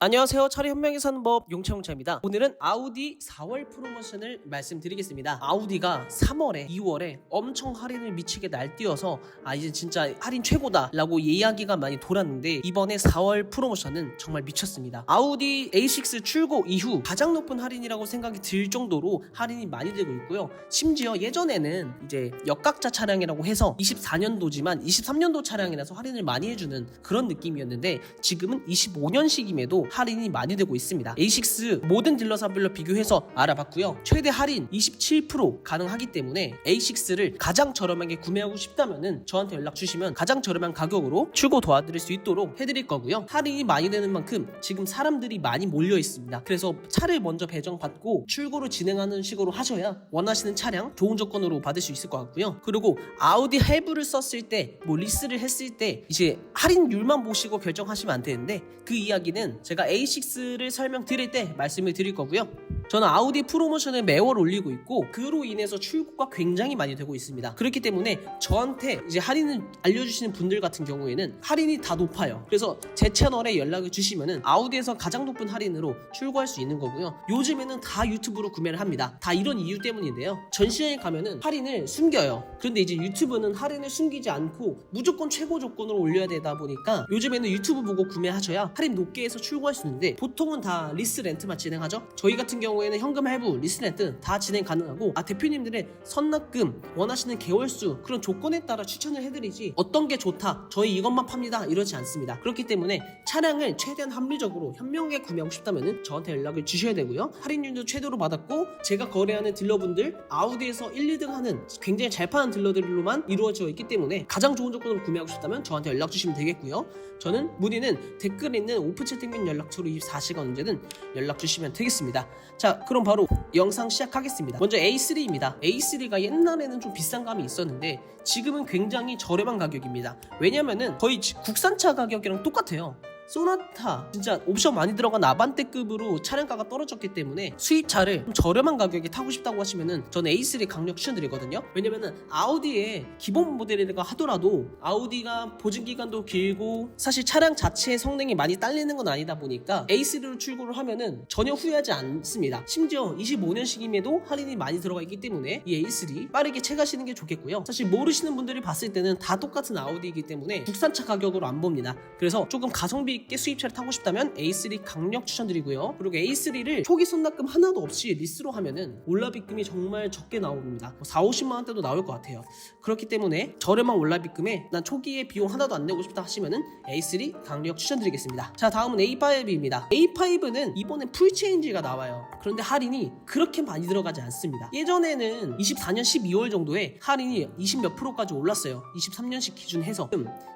안녕하세요. 차례 현명히 사는 법 용차용차입니다. 오늘은 아우디 4월 프로모션을 말씀드리겠습니다. 아우디가 3월에 2월에 엄청 할인을 미치게 날뛰어서 이제 진짜 할인 최고다 라고 이야기가 많이 돌았는데 이번에 4월 프로모션은 정말 미쳤습니다. 아우디 A6 출고 이후 가장 높은 할인이라고 생각이 들 정도로 할인이 많이 되고 있고요. 심지어 예전에는 이제 역각자 차량이라고 해서 24년도지만 23년도 차량이라서 할인을 많이 해주는 그런 느낌이었는데 지금은 25년식임에도 할인이 많이 되고 있습니다. A6 모든 딜러사별로 비교해서 알아봤고요. 최대 할인 27% 가능하기 때문에 A6를 가장 저렴하게 구매하고 싶다면은 저한테 연락 주시면 가장 저렴한 가격으로 출고 도와드릴 수 있도록 해드릴 거고요. 할인이 많이 되는 만큼 지금 사람들이 많이 몰려 있습니다. 그래서 차를 먼저 배정받고 출고를 진행하는 식으로 하셔야 원하시는 차량 좋은 조건으로 받을 수 있을 것 같고요. 그리고 아우디 할부를 썼을 때 리스를 했을 때 이제 할인율만 보시고 결정하시면 안 되는데 그 이야기는 제가 A6를 설명드릴 때 말씀을 드릴 거고요. 저는 아우디 프로모션을 매월 올리고 있고 그로 인해서 출고가 굉장히 많이 되고 있습니다. 그렇기 때문에 저한테 이제 할인을 알려주시는 분들 같은 경우에는 할인이 다 높아요. 그래서 제 채널에 연락을 주시면은 아우디에서 가장 높은 할인으로 출고할 수 있는 거고요. 요즘에는 다 유튜브로 구매를 합니다. 다 이런 이유 때문인데요. 전시장에 가면은 할인을 숨겨요. 그런데 이제 유튜브는 할인을 숨기지 않고 무조건 최고 조건으로 올려야 되다 보니까 요즘에는 유튜브 보고 구매하셔야 할인 높게 해서 출고할 수 있는데 보통은 다 리스 렌트만 진행하죠. 저희 같은 경우에는 현금 할부, 리스 렌트 다 진행 가능하고 대표님들의 선납금, 원하시는 개월수 그런 조건에 따라 추천을 해드리지 어떤 게 좋다, 저희 이것만 팝니다 이러지 않습니다. 그렇기 때문에 차량을 최대한 합리적으로 현명하게 구매하고 싶다면 저한테 연락을 주셔야 되고요. 할인율도 최대로 받았고 제가 거래하는 딜러분들 아우디에서 1, 2등 하는 굉장히 잘 파는 딜러들로만 이루어져 있기 때문에 가장 좋은 조건으로 구매하고 싶다면 저한테 연락 주시면 되겠고요. 저는 문의는 댓글에 있는 오픈 채팅방 연락처로 24시간 언제든 연락 주시면 되겠습니다. 자, 그럼 바로 영상 시작하겠습니다. 먼저 A3입니다. A3가 옛날에는 좀 비싼 감이 있었는데 지금은 굉장히 저렴한 가격입니다. 왜냐면은 거의 국산차 가격이랑 똑같아요. 소나타 진짜 옵션 많이 들어간 아반떼급으로 차량가가 떨어졌기 때문에 수입차를 좀 저렴한 가격에 타고 싶다고 하시면은 저는 A3 강력 추천드리거든요. 왜냐면은 아우디의 기본 모델이라 하더라도 아우디가 보증기간도 길고 사실 차량 자체의 성능이 많이 딸리는 건 아니다 보니까 A3로 출고를 하면은 전혀 후회하지 않습니다. 심지어 25년식임에도 할인이 많이 들어가 있기 때문에 이 A3 빠르게 채가시는 게 좋겠고요. 사실 모르시는 분들이 봤을 때는 다 똑같은 아우디이기 때문에 국산차 가격으로 안 봅니다. 그래서 조금 가성비 있게 수입차를 타고 싶다면 A3 강력 추천드리고요. 그리고 A3를 초기 손납금 하나도 없이 리스로 하면은 올라비금이 정말 적게 나옵니다. 4, 50만 원대도 나올 것 같아요. 그렇기 때문에 저렴한 올라비금에 난 초기에 비용 하나도 안 내고 싶다 하시면은 A3 강력 추천드리겠습니다. 자, 다음은 A5입니다. A5는 이번에 풀체인지가 나와요. 그런데 할인이 그렇게 많이 들어가지 않습니다. 예전에는 24년 12월 정도에 할인이 20 몇 프로까지 올랐어요. 23년식 기준해서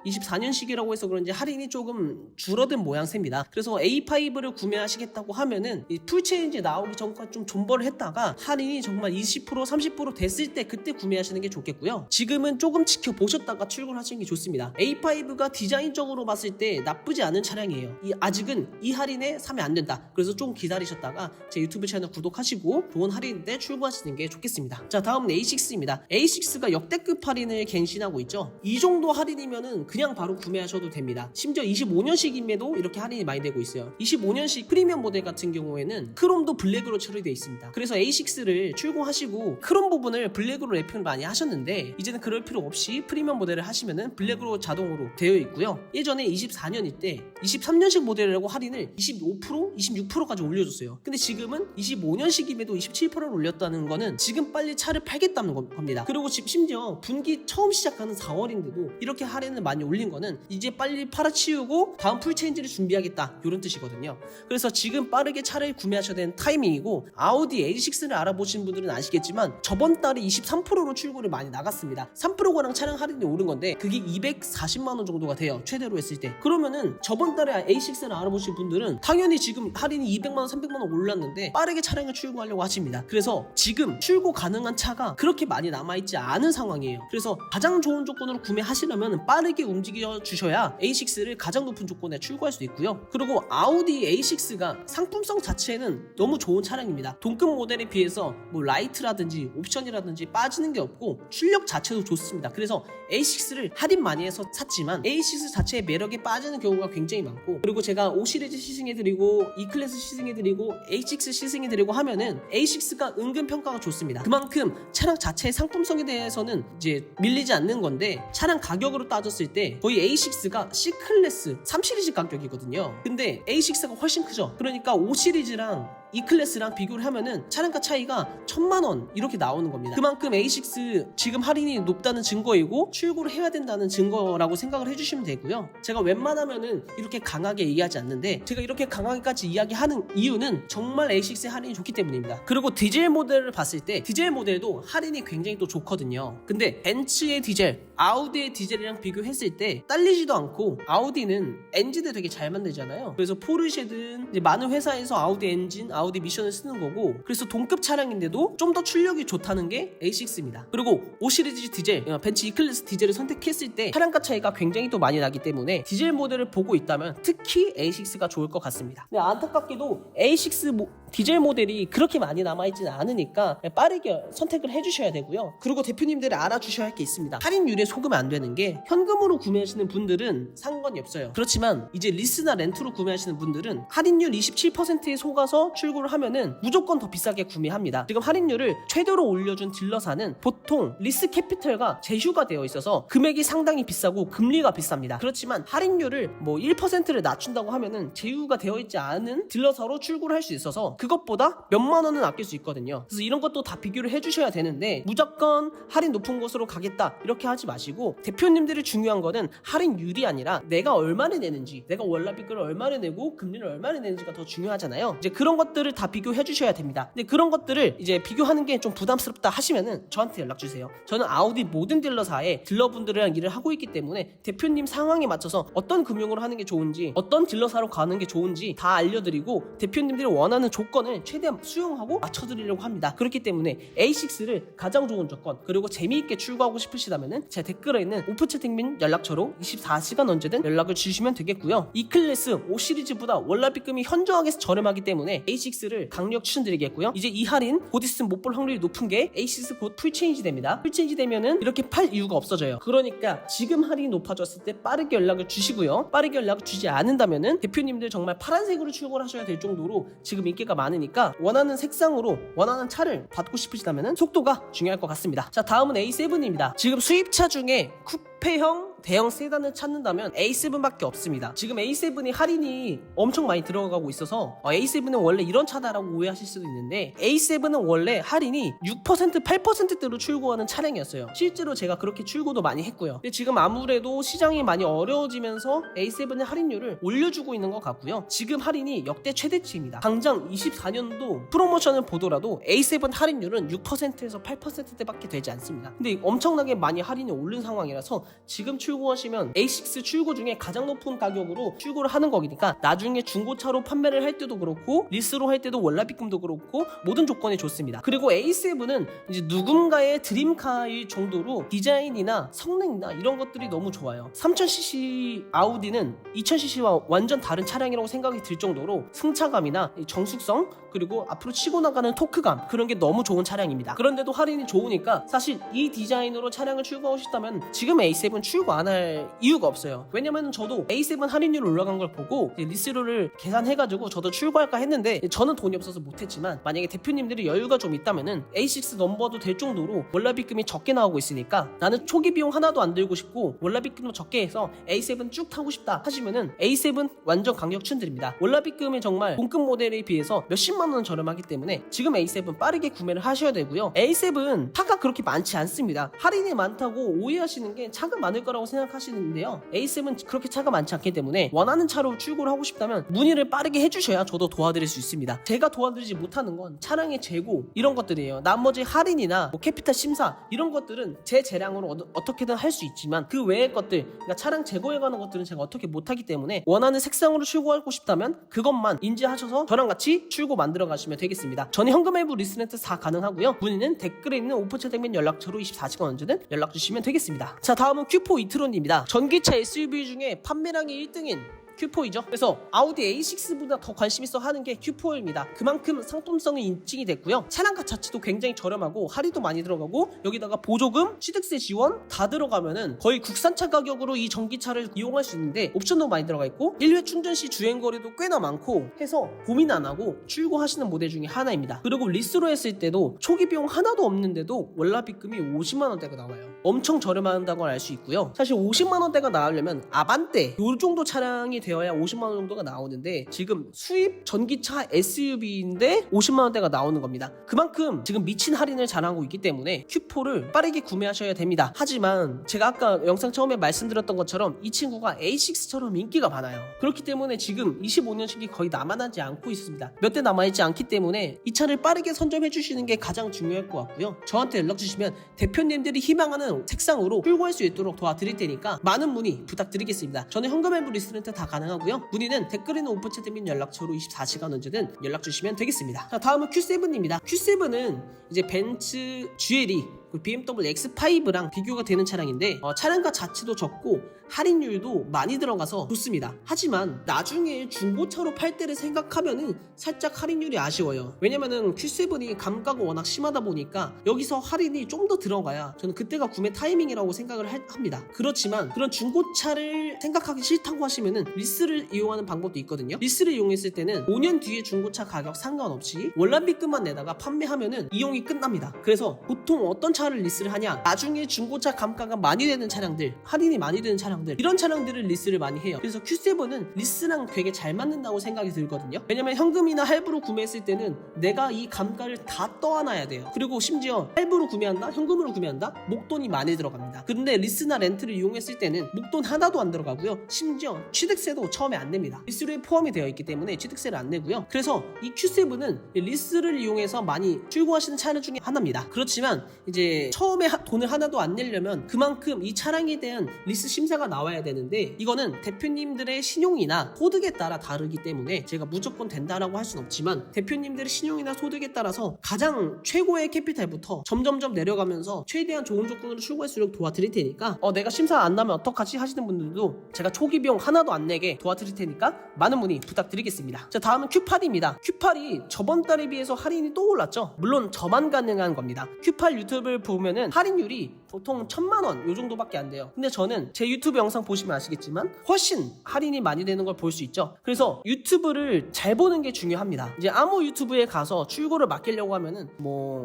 24년식이라고 해서 그런지 할인이 조금 줄어든 모양새입니다. 그래서 A5를 구매하시겠다고 하면은 이 풀체인지 나오기 전까지 좀 존버를 했다가 할인이 정말 20% 30% 됐을 때 그때 구매하시는 게 좋겠고요. 지금은 조금 지켜보셨다가 출고를 하시는 게 좋습니다. A5가 디자인적으로 봤을 때 나쁘지 않은 차량이에요. 아직은 이 할인에 사면 안 된다. 그래서 좀 기다리셨다가 제 유튜브 채널 구독하시고 좋은 할인 때 출고하시는 게 좋겠습니다. 자, 다음은 A6입니다. A6가 역대급 할인을 갱신하고 있죠. 이 정도 할인이면은 그냥 바로 구매하셔도 됩니다. 심지어 25년식임에도 이렇게 할인이 많이 되고 있어요. 25년식 프리미엄 모델 같은 경우에는 크롬도 블랙으로 처리되어 있습니다. 그래서 A6를 출고하시고 크롬 부분을 블랙으로 랩핑을 많이 하셨는데 이제는 그럴 필요 없이 프리미엄 모델을 하시면은 블랙으로 자동으로 되어 있고요. 예전에 24년일 때 23년식 모델이라고 할인을 25%, 26%까지 올려줬어요. 근데 지금은 25년식임에도 27%를 올렸다는 거는 지금 빨리 차를 팔겠다는 겁니다. 그리고 심지어 분기 처음 시작하는 4월인데도 이렇게 할인을 많이 올린 거는 이제 빨리 팔아치우고 다음 풀체인지를 준비하겠다 이런 뜻이거든요. 그래서 지금 빠르게 차를 구매하셔야 되는 타이밍이고 아우디 A6를 알아보신 분들은 아시겠지만 저번 달에 23%로 출고를 많이 나갔습니다. 3%가량 차량 할인이 오른 건데 그게 240만 원 정도가 돼요. 최대로 했을 때. 그러면은 저번 달에 A6를 알아보신 분들은 당연히 지금 할인이 200만 원 300만 원 올랐는데 빠르게 차량을 출고하려고 하십니다. 그래서 지금 출고 가능한 차가 그렇게 많이 남아있지 않은 상황이에요. 그래서 가장 좋은 조건으로 구매하시려면 빠르게 움직여 주셔야 A6를 가장 높은 조건에 때문에 출고할 수 있고요. 그리고 아우디 A6가 상품성 자체는 너무 좋은 차량입니다. 동급 모델에 비해서 뭐 라이트라든지 옵션이라든지 빠지는 게 없고 출력 자체도 좋습니다. 그래서 A6를 할인 많이 해서 샀지만 A6 자체의 매력에 빠지는 경우가 굉장히 많고, 그리고 제가 5 시리즈 시승해드리고 E클래스 시승해드리고 A6 시승해드리고 하면은 A6가 은근 평가가 좋습니다. 그만큼 차량 자체의 상품성에 대해서는 이제 밀리지 않는 건데, 차량 가격으로 따졌을 때 거의 A6가 C클래스 3시리즈 가격이거든요. 근데 A6가 훨씬 크죠. 그러니까 5 시리즈랑 E클래스랑 비교를 하면은 차량가 차이가 1000만원 이렇게 나오는 겁니다. 그만큼 A6 지금 할인이 높다는 증거이고 출고를 해야 된다는 증거라고 생각을 해주시면 되고요. 제가 웬만하면은 이렇게 강하게 얘기하지 않는데, 제가 이렇게 강하게까지 이야기하는 이유는 정말 A6의 할인이 좋기 때문입니다. 그리고 디젤 모델을 봤을 때 디젤 모델도 할인이 굉장히 또 좋거든요. 근데 벤츠의 디젤, 아우디의 디젤이랑 비교했을 때 딸리지도 않고, 아우디는 엔진을 되게 잘 만들잖아요. 그래서 포르쉐든 이제 많은 회사에서 아우디 엔진, 아우디 미션을 쓰는 거고, 그래서 동급 차량인데도 좀 더 출력이 좋다는 게 A6입니다. 그리고 5 시리즈 디젤, 벤츠 E클래스 디젤을 선택했을 때 차량가 차이가 굉장히 또 많이 나기 때문에 디젤 모델을 보고 있다면 특히 A6가 좋을 것 같습니다. 근데 안타깝게도 A6 디젤 모델이 그렇게 많이 남아있지는 않으니까 빠르게 선택을 해주셔야 되고요. 그리고 대표님들이 알아주셔야 할 게 있습니다. 할인율에 속으면 안 되는 게, 현금으로 구매하시는 분들은 상관이 없어요. 그렇지만 이제 리스나 렌트로 구매하시는 분들은 할인율 27%에 속아서 출고를 하면은 무조건 더 비싸게 구매합니다. 지금 할인율을 최대로 올려준 딜러사는 보통 리스 캐피털과 제휴가 되어 있어서 금액이 상당히 비싸고 금리가 비쌉니다. 그렇지만 할인율을 뭐 1%를 낮춘다고 하면은 제휴가 되어 있지 않은 딜러사로 출고를 할 수 있어서 그것보다 몇만 원은 아낄 수 있거든요. 그래서 이런 것도 다 비교를 해주셔야 되는데, 무조건 할인 높은 곳으로 가겠다 이렇게 하지 마시고, 대표님들이 중요한 거는 할인율이 아니라 내가 얼마나 내는지, 내가 월납비를 얼마나 내고 금리를 얼마나 내는지가 더 중요하잖아요. 이제 그런 것들을 다 비교해 주셔야 됩니다. 근데 그런 것들을 이제 비교하는 게 좀 부담스럽다 하시면은 저한테 연락 주세요. 저는 아우디 모든 딜러사에 딜러분들이랑 일을 하고 있기 때문에 대표님 상황에 맞춰서 어떤 금융으로 하는 게 좋은지, 어떤 딜러사로 가는 게 좋은지 다 알려드리고, 대표님들이 원하는 조건을 최대한 수용하고 맞춰드리려고 합니다. 그렇기 때문에 A6를 가장 좋은 조건, 그리고 재미있게 출고하고 싶으시다면은 제 댓글에 있는 오프 채팅 및 연락처로 24시간 언제든 연락을 주시면 되겠고요. E클래스 5 시리즈보다 월납비금이 현저하게 저렴하기 때문에 A6를 강력 추천드리겠고요. 이제 이 할인 곧 있으면 못 볼 확률이 높은 게 A6 곧 풀체인지 됩니다. 풀체인지 되면은 이렇게 팔 이유가 없어져요. 그러니까 지금 할인이 높아졌을 때 빠르게 연락을 주시고요. 빠르게 연락을 주지 않는다면은 대표님들 정말 파란색으로 출고를 하셔야 될 정도로 지금 인기가 많으니까, 원하는 색상으로 원하는 차를 받고 싶으시다면은 속도가 중요할 것 같습니다. 자, 다음은 A7입니다. 지금 수입차 중에 쿠페형 대형 세단을 찾는다면 A7밖에 없습니다. 지금 A7이 할인이 엄청 많이 들어가고 있어서 A7은 원래 이런 차다라고 오해하실 수도 있는데, A7은 원래 할인이 6% 8%대로 출고하는 차량이었어요. 실제로 제가 그렇게 출고도 많이 했고요. 근데 지금 아무래도 시장이 많이 어려워지면서 A7의 할인율을 올려주고 있는 것 같고요. 지금 할인이 역대 최대치입니다. 당장 24년도 프로모션을 보더라도 A7 할인율은 6%에서 8%대밖에 되지 않습니다. 근데 엄청나게 많이 할인이 오른 상황이라서 지금 출고하시면 A6 출고 중에 가장 높은 가격으로 출고를 하는 거니까 나중에 중고차로 판매를 할 때도 그렇고 리스로 할 때도 월납비금도 그렇고 모든 조건이 좋습니다. 그리고 A7은 이제 누군가의 드림카일 정도로 디자인이나 성능이나 이런 것들이 너무 좋아요. 3000cc 아우디는 2000cc와 완전 다른 차량이라고 생각이 들 정도로 승차감이나 정숙성, 그리고 앞으로 치고 나가는 토크감, 그런 게 너무 좋은 차량입니다. 그런데도 할인이 좋으니까 사실 이 디자인으로 차량을 출고하고 싶다면 지금 A7 출고 안 할 이유가 없어요. 왜냐면 저도 A7 할인율 올라간 걸 보고 리스료를 계산해가지고 저도 출고할까 했는데, 저는 돈이 없어서 못했지만 만약에 대표님들이 여유가 좀 있다면은 A6 넘버도 될 정도로 월납비금이 적게 나오고 있으니까, 나는 초기 비용 하나도 안 들고 싶고 월납비금도 적게 해서 A7 쭉 타고 싶다 하시면은 A7 완전 강력 추천드립니다. 월납비금이 정말 동급 모델에 비해서 몇십만 원 저렴하기 때문에 지금 A7 빠르게 구매를 하셔야 되고요. A7 차가 그렇게 많지 않습니다. 할인이 많다고 오해하시는 게 차가 많을 거라고 생각하시는데요, A7 그렇게 차가 많지 않기 때문에 원하는 차로 출고를 하고 싶다면 문의를 빠르게 해주셔야 저도 도와드릴 수 있습니다. 제가 도와드리지 못하는 건 차량의 재고 이런 것들이에요. 나머지 할인이나 뭐 캐피탈 심사 이런 것들은 제 재량으로 어떻게든 할 수 있지만, 그 외의 것들, 그러니까 차량 재고에 관한 것들은 제가 어떻게 못하기 때문에 원하는 색상으로 출고하고 싶다면 그것만 인지하셔서 저랑 같이 출고 만들어 가시면 되겠습니다. 저는 현금 할부 리스렌트 다 가능하고요. 문의는 댓글에 있는 오픈 채팅 및 연락처로 24시간 언제든 연락 주시면 되겠습니다. 자, 다음은 Q4 이트론입니다. 전기차 SUV 중에 판매량이 1등인 Q4이죠. 그래서 아우디 A6보다 더 관심 있어 하는 게 Q4입니다. 그만큼 상품성이 인증이 됐고요. 차량가 자체도 굉장히 저렴하고 할인도 많이 들어가고 여기다가 보조금, 취득세 지원 다 들어가면은 거의 국산차 가격으로 이 전기차를 이용할 수 있는데 옵션도 많이 들어가 있고 1회 충전 시 주행거리도 꽤나 많고 해서 고민 안 하고 출고하시는 모델 중에 하나입니다. 그리고 리스로 했을 때도 초기 비용 하나도 없는데도 월납입금이 50만 원대가 나와요. 엄청 저렴하다고 알 수 있고요. 사실 50만 원대가 나오려면 아반떼 요 정도 차량이 되어야 50만 원 정도가 나오는데 지금 수입 전기차 SUV인데 50만 원대가 나오는 겁니다. 그만큼 지금 미친 할인을 잘하고 있기 때문에 Q4를 빠르게 구매하셔야 됩니다. 하지만 제가 아까 영상 처음에 말씀드렸던 것처럼 이 친구가 A6처럼 인기가 많아요. 그렇기 때문에 지금 25년식이 거의 남아나지 않고 있습니다. 몇 대 남아있지 않기 때문에 이 차를 빠르게 선점해 주시는 게 가장 중요할 것 같고요. 저한테 연락 주시면 대표님들이 희망하는 색상으로 출고할 수 있도록 도와드릴 테니까 많은 문의 부탁드리겠습니다. 저는 현금 앱 리스렌트 다 가능하고요. 문의는 댓글에는 오픈채 및 연락처로 24시간 언제든 연락 주시면 되겠습니다. 자, 다음은 Q7입니다. Q7은 이제 벤츠 GLE BMW X5랑 비교가 되는 차량인데 차량가 자체도 적고 할인율도 많이 들어가서 좋습니다. 하지만 나중에 중고차로 팔 때를 생각하면은 살짝 할인율이 아쉬워요. 왜냐면은 Q7이 감가가 워낙 심하다 보니까 여기서 할인이 좀 더 들어가야 저는 그때가 구매 타이밍이라고 생각을 합니다. 그렇지만 그런 중고차를 생각하기 싫다고 하시면은 리스를 이용하는 방법도 있거든요. 리스를 이용했을 때는 5년 뒤에 중고차 가격 상관없이 월납입금만 내다가 판매하면은 이용이 끝납니다. 그래서 보통 어떤 차를 리스를 하냐, 나중에 중고차 감가가 많이 되는 차량들, 할인이 많이 되는 차량들, 이런 차량들을 리스를 많이 해요. 그래서 Q7은 리스랑 되게 잘 맞는다고 생각이 들거든요. 왜냐면 현금이나 할부로 구매했을 때는 내가 이 감가를 다 떠안아야 돼요. 그리고 심지어 할부로 구매한다, 현금으로 구매한다, 목돈이 많이 들어갑니다. 근데 리스나 렌트를 이용했을 때는 목돈 하나도 안 들어가고요. 심지어 취득세도 처음에 안 냅니다. 리스료에 포함이 되어 있기 때문에 취득세를 안 내고요. 그래서 이 Q7은 리스를 이용해서 많이 출고하시는 차량 중에 하나입니다. 그렇지만 이제 처음에 돈을 하나도 안 내려면 그만큼 이 차량에 대한 리스 심사가 나와야 되는데 이거는 대표님들의 신용이나 소득에 따라 다르기 때문에 제가 무조건 된다라고 할 수는 없지만 대표님들의 신용이나 소득에 따라서 가장 최고의 캐피탈부터 점점점 내려가면서 최대한 좋은 조건으로 출고할 수 있도록 도와드릴 테니까 내가 심사 안 나면 어떡하지 하시는 분들도 제가 초기 비용 하나도 안 내게 도와드릴 테니까 많은 문의 부탁드리겠습니다. 자, 다음은 Q8입니다. Q8이 저번 달에 비해서 할인이 또 올랐죠. 물론 저만 가능한 겁니다. Q8 유튜브를 보면은 할인율이 보통 1000만원 요 정도밖에 안 돼요. 근데 저는 제 유튜브 영상 보시면 아시겠지만 훨씬 할인이 많이 되는 걸 볼 수 있죠. 그래서 유튜브를 잘 보는 게 중요합니다. 이제 아무 유튜브에 가서 출고를 맡기려고 하면은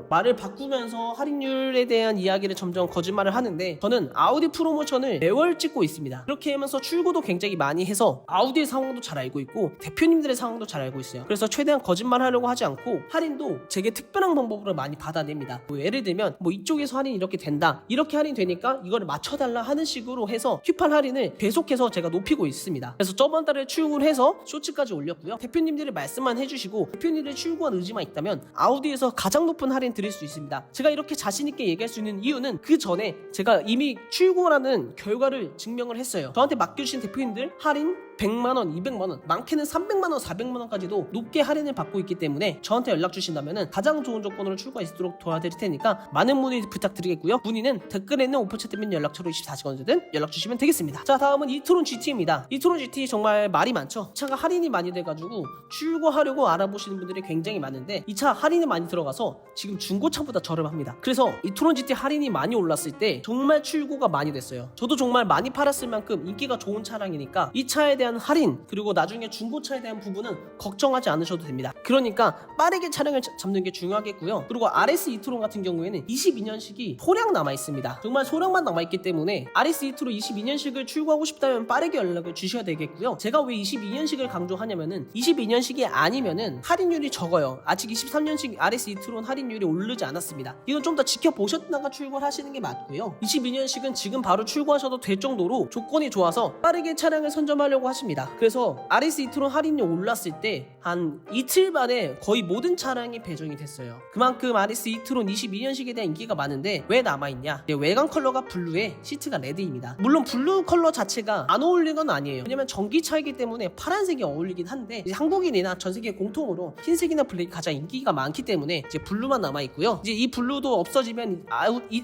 말을 바꾸면서 할인율에 대한 이야기를 점점 거짓말을 하는데 저는 아우디 프로모션을 매월 찍고 있습니다. 그렇게 하면서 출고도 굉장히 많이 해서 아우디의 상황도 잘 알고 있고 대표님들의 상황도 잘 알고 있어요. 그래서 최대한 거짓말 하려고 하지 않고 할인도 제게 특별한 방법으로 많이 받아냅니다. 예를 들면 이쪽에서 할인이 이렇게 된다, 이렇게 할인 되니까 이거를 맞춰달라 하는 식으로 해서 Q8 할인을 계속해서 제가 높이고 있습니다. 그래서 저번 달에 출고를 해서 쇼츠까지 올렸고요. 대표님들이 말씀만 해주시고 대표님들이 출고한 의지만 있다면 아우디에서 가장 높은 할인 드릴 수 있습니다. 제가 이렇게 자신있게 얘기할 수 있는 이유는 그 전에 제가 이미 출고라는 결과를 증명을 했어요. 저한테 맡겨주신 대표님들 할인 100만원, 200만원, 많게는 300만원, 400만원까지도 높게 할인을 받고 있기 때문에 저한테 연락 주신다면 가장 좋은 조건으로 출고할 수 있도록 도와드릴 테니까 많은 문의 부탁드리겠고요. 문의는 댓글에 있는 오픈채 및 연락처로 24시간 언제든 연락 주시면 되겠습니다. 자, 다음은 이트론 GT입니다. 이트론 GT 정말 말이 많죠. 차가 할인이 많이 돼가지고 출고하려고 알아보시는 분들이 굉장히 많은데 이 차 할인이 많이 들어가서 지금 중고차보다 저렴합니다. 그래서 이트론 GT 할인이 많이 올랐을 때 정말 출고가 많이 됐어요. 저도 정말 많이 팔았을 만큼 인기가 좋은 차량이니까 이 차에 대한 할인 그리고 나중에 중고차에 대한 부분은 걱정하지 않으셔도 됩니다. 그러니까 빠르게 차량을 잡는 게 중요하겠고요. 그리고 RS 이트론 같은 경우에는 22년식이 소량 남아있습니다. 정말 소량만 남아있기 때문에 RS 이트론 22년식을 출고하고 싶다면 빠르게 연락을 주셔야 되겠고요. 제가 왜 22년식을 강조하냐면은 22년식이 아니면은 할인율이 적어요. 아직 23년식 RS 이트론 할인율이 오르지 않았습니다. 이건 좀 더 지켜보셨다가 출고를 하시는 게 맞고요. 22년식은 지금 바로 출고하셔도 될 정도로 조건이 좋아서 빠르게 차량을 선점하려고 하십니다. 그래서 RS 이트론 할인이 올랐을 때 한 이틀 만에 거의 모든 차량이 배정이 됐어요. 그만큼 RS 이트론 22년식에 대한 인기가 많은데 왜 남아있냐? 외관 컬러가 블루에 시트가 레드입니다. 물론 블루 컬러 자체가 안 어울리는 건 아니에요. 왜냐면 전기차이기 때문에 파란색이 어울리긴 한데 이제 한국인이나 전 세계 공통으로 흰색이나 블랙이 가장 인기가 많기 때문에 이제 블루만 남아있고요. 이제 이 블루도 없어지면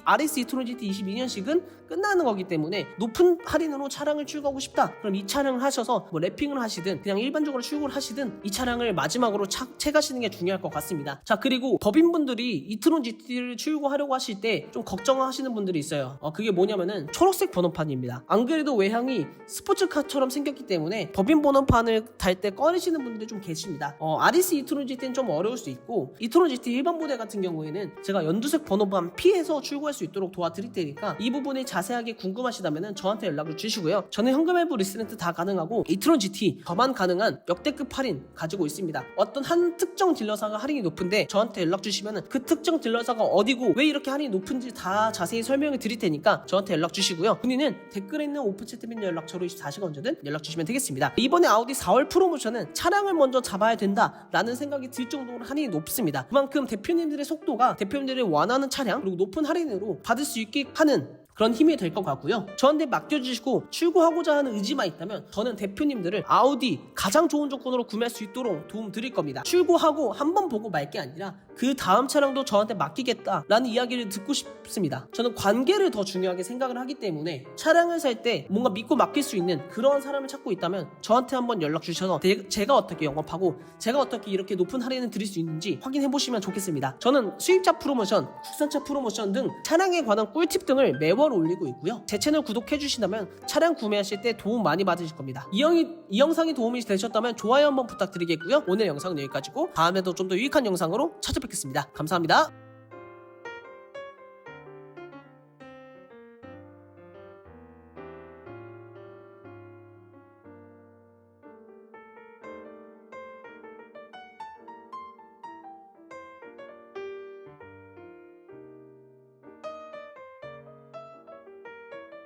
RS 이트론 GT 22년식은 끝나는 거기 때문에 높은 할인으로 차량을 출고하고 싶다. 그럼 이 차량을 하셔서 하셔서 뭐 랩핑을 하시든 그냥 일반적으로 출고를 하시든 이 차량을 마지막으로 채가시는 게 중요할 것 같습니다. 자, 그리고 법인분들이 이트론 GT를 출고하려고 하실 때 좀 걱정하시는 분들이 있어요. 그게 뭐냐면은 초록색 번호판입니다. 안 그래도 외향이 스포츠카처럼 생겼기 때문에 법인 번호판을 달 때 꺼내시는 분들이 좀 계십니다. 아리스 이트론 GT는 좀 어려울 수 있고 이트론 GT 일반 모델 같은 경우에는 제가 연두색 번호판 피해서 출고할 수 있도록 도와드릴 테니까 이 부분이 자세하게 궁금하시다면 저한테 연락을 주시고요. 저는 현금 할부 리스렌트 다 가능하고 이트론 GT 저만 가능한 역대급 할인 가지고 있습니다. 어떤 한 특정 딜러사가 할인이 높은데 저한테 연락 주시면 그 특정 딜러사가 어디고 왜 이렇게 할인이 높은지 다 자세히 설명을 드릴 테니까 저한테 연락 주시고요. 문의는 댓글에 있는 오픈채팅 및 연락처로 24시간 언제든 연락 주시면 되겠습니다. 이번에 아우디 4월 프로모션은 차량을 먼저 잡아야 된다라는 생각이 들 정도로 할인이 높습니다. 그만큼 대표님들의 속도가 대표님들이 원하는 차량 그리고 높은 할인으로 받을 수 있게 하는 그런 힘이 될 것 같고요. 저한테 맡겨주시고 출고하고자 하는 의지만 있다면 저는 대표님들을 아우디 가장 좋은 조건으로 구매할 수 있도록 도움 드릴 겁니다. 출고하고 한번 보고 말 게 아니라 그 다음 차량도 저한테 맡기겠다라는 이야기를 듣고 싶습니다. 저는 관계를 더 중요하게 생각을 하기 때문에 차량을 살 때 뭔가 믿고 맡길 수 있는 그런 사람을 찾고 있다면 저한테 한번 연락 주셔서 제가 어떻게 영업하고 제가 어떻게 이렇게 높은 할인을 드릴 수 있는지 확인해 보시면 좋겠습니다. 저는 수입차 프로모션, 국산차 프로모션 등 차량에 관한 꿀팁 등을 매월 올리고 있고요. 제 채널 구독해 주신다면 차량 구매하실 때 도움 많이 받으실 겁니다. 이 영상이 도움이 되셨다면 좋아요 한번 부탁드리겠고요. 오늘 영상은 여기까지고 다음에도 좀 더 유익한 영상으로 찾아뵙겠습니다. 감사합니다.